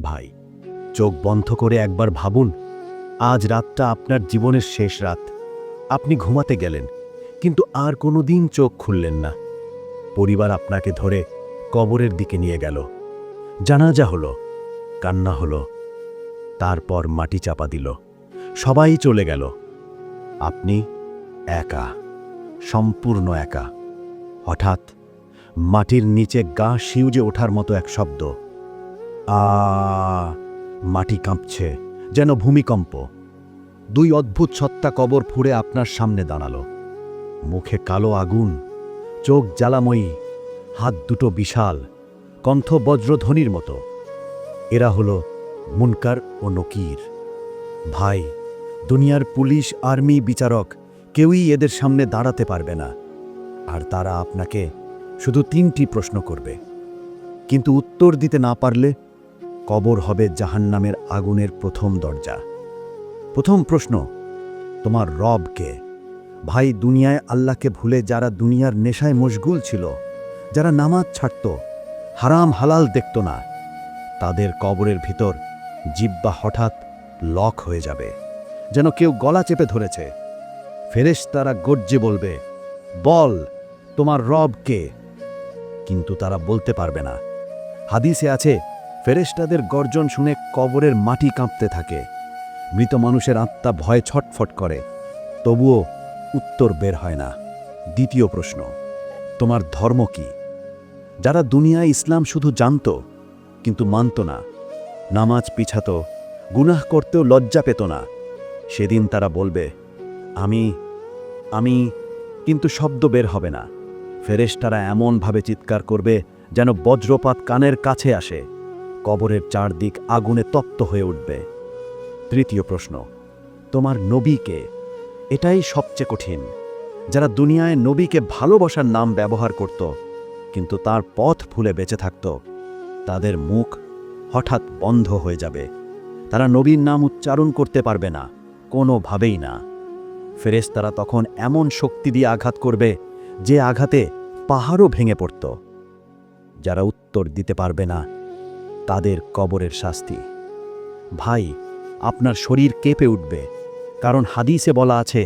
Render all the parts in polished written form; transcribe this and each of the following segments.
ভাই, চোখ বন্ধ করে একবার ভাবুন, আজ রাতটা আপনার জীবনের শেষ রাত। আপনি ঘুমাতে গেলেন, কিন্তু আর কোনো দিন চোখ খুললেন না। পরিবার আপনাকে ধরে কবরের দিকে নিয়ে গেল। জানাজা হলো, কান্না হলো, তারপর মাটি চাপা দিল। সবাই চলে গেল, আপনি একা, সম্পূর্ণ একা। হঠাৎ মাটির নিচে গা শিউজে ওঠার মতো এক শব্দ। মাটি কাঁপছে, যেন ভূমিকম্প। দুই অদ্ভুত সত্তা কবর ফুঁড়ে আপনার সামনে দাঁড়াল। মুখে কালো আগুন, চোখ জ্বালাময়ী, হাত দুটো বিশাল, কণ্ঠ বজ্রধ্বনির মতো। এরা হলো মুনকার ও নকির। ভাই, দুনিয়ার পুলিশ, আর্মি, বিচারক কেউই এদের সামনে দাঁড়াতে পারবে না। আর তারা আপনাকে শুধু 3টি প্রশ্ন করবে, কিন্তু উত্তর দিতে না পারলে কবর হবে জাহান্নামের আগুনের প্রথম দরজা। প্রথম প্রশ্ন, তোমার রব কে? ভাই, দুনিয়ায় আল্লাহকে ভুলে যারা দুনিয়ার নেশায় মশগুল ছিল, যারা নামাজ ছাড়ত, হারাম হালাল দেখত না, তাদের কবরের ভিতর জিহ্বা হঠাৎ লক হয়ে যাবে, যেন কেউ গলা চেপে ধরেছে। ফেরেশতারা গর্জে বলবে, বল, তোমার রব কে? কিন্তু তারা বলতে পারবে না। হাদিসে আছে, ফেরেশতাদের গর্জন শুনে কবরের মাটি কাঁপতে থাকে। মৃত মানুষের আত্মা ভয়ে ছটফট করে, তবুও উত্তর বের হয় না। দ্বিতীয় প্রশ্ন, তোমার ধর্ম কি? যারা দুনিয়ায় ইসলাম শুধু জানত কিন্তু মানত না, নামাজ পিছাত, গুনাহ করতেও লজ্জা পেত না, সেদিন তারা বলবে, আমি আমি কিন্তু শব্দ বের হবে না। ফেরেশতারা এমনভাবে চিৎকার করবে যেন বজ্রপাত কানের কাছে আসে। কবরের চারদিক আগুনে তপ্ত হয়ে উঠবে। তৃতীয় প্রশ্ন, তোমার নবী কে? এটাই সবচেয়ে কঠিন। যারা দুনিয়ায় নবীকে ভালোবাসার নাম ব্যবহার করত কিন্তু তার পথ ভুলে বেঁচে থাকত, তাদের মুখ হঠাৎ বন্ধ হয়ে যাবে। তারা নবীর নাম উচ্চারণ করতে পারবে না, কোনোভাবেই না। ফেরেশতারা তখন এমন শক্তি দিয়ে আঘাত করবে যে আঘাতে পাহাড়ও ভেঙে পড়ত। যারা উত্তর দিতে পারবে না, তাদের কবরের শাস্তি। ভাই, আপনার শরীর কেঁপে উঠবে, কারণ হাদিসে বলা আছে,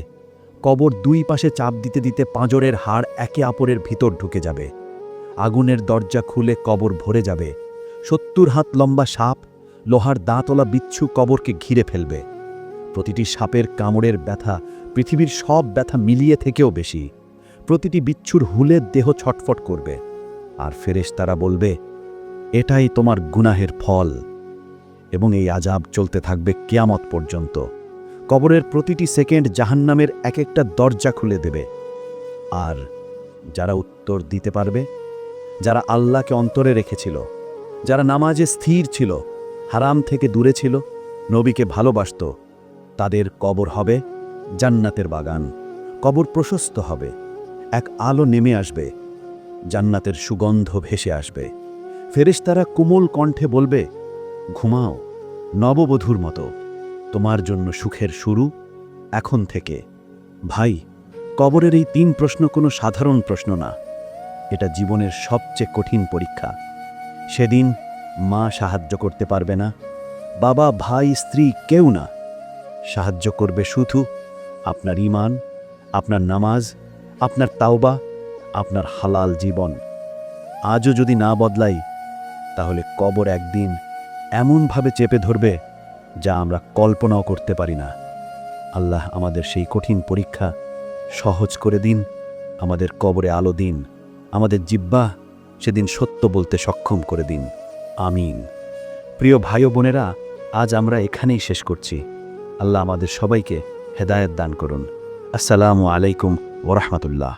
কবর দুই পাশে চাপ দিতে দিতে পাঁজরের হাড় একে অপরের ভিতর ঢুকে যাবে। আগুনের দরজা খুলে কবর ভরে যাবে। 70 হাত লম্বা সাপ, লোহার দাঁতলা বিচ্ছু কবরকে ঘিরে ফেলবে। প্রতিটি সাপের কামড়ের ব্যথা পৃথিবীর সব ব্যথা মিলিয়ে থেকেও বেশি। প্রতিটি বিচ্ছুর হুলে দেহ ছটফট করবে। আর ফেরেশতারা বলবে, এটাই তোমার গুনাহের ফল। এবং এই আযাব চলতে থাকবে কিয়ামত পর্যন্ত। কবরের প্রতিটি সেকেন্ড জাহান্নামের এক একটা দরজা খুলে দেবে। আর যারা উত্তর দিতে পারবে, যারা আল্লাহকে অন্তরে রেখেছিল, যারা নামাজে স্থির ছিল, হারাম থেকে দূরে ছিল, নবীকে ভালোবাসত, তাদের কবর হবে জান্নাতের বাগান। কবর প্রশস্ত হবে, এক আলো নেমে আসবে, জান্নাতের সুগন্ধ ভেসে আসবে। ফেরেশতারা কোমল কণ্ঠে বলবে, ঘুমাও নববধূর মতো, তোমার জন্য সুখের শুরু এখন থেকে। ভাই, কবরের এই 3 প্রশ্ন কোনো সাধারণ প্রশ্ন না, এটা জীবনের সবচেয়ে কঠিন পরীক্ষা। সেদিন মা সাহায্য করতে পারবে না, বাবা, ভাই, স্ত্রী কেউ না। সাহায্য করবে শুধু আপনার ঈমান, আপনার নামাজ, আপনার তাওবা, আপনার হালাল জীবন। আজও যদি না বদলাই, তাহলে কবর একদিন এমনভাবে চেপে ধরবে যা আমরা কল্পনাও করতে পারি না। আল্লাহ আমাদের সেই কঠিন পরীক্ষা সহজ করে দিন, আমাদের কবরে আলো দিন, আমাদের জিহ্বা সেদিন সত্য বলতে সক্ষম করে দিন। আমিন। প্রিয় ভাই ও বোনেরা, আজ আমরা এখানেই শেষ করছি। আল্লাহ আমাদের সবাইকে হেদায়েত দান করুন। আসসালামু আলাইকুম ওয়া রাহমাতুল্লাহ।